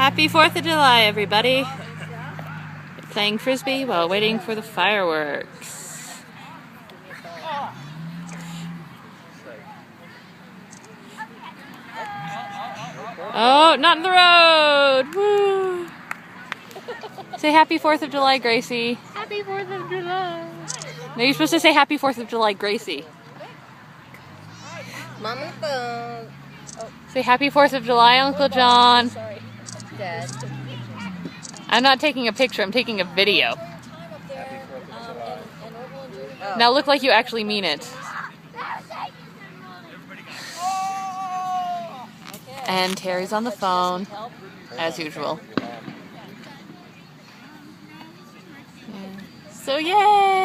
Happy 4th of July, everybody. Playing Frisbee while waiting for the fireworks. Oh, not in the road! Woo! Say Happy 4th of July, Gracie. Happy 4th of July. No, you're supposed to say Happy 4th of July, Gracie. Mom on the phone. Oh. Say Happy 4th of July, Uncle John. Sorry. Dad. I'm not taking a picture, I'm taking a video. Now look like you actually mean it. And Terry's on the phone, as usual. So yay!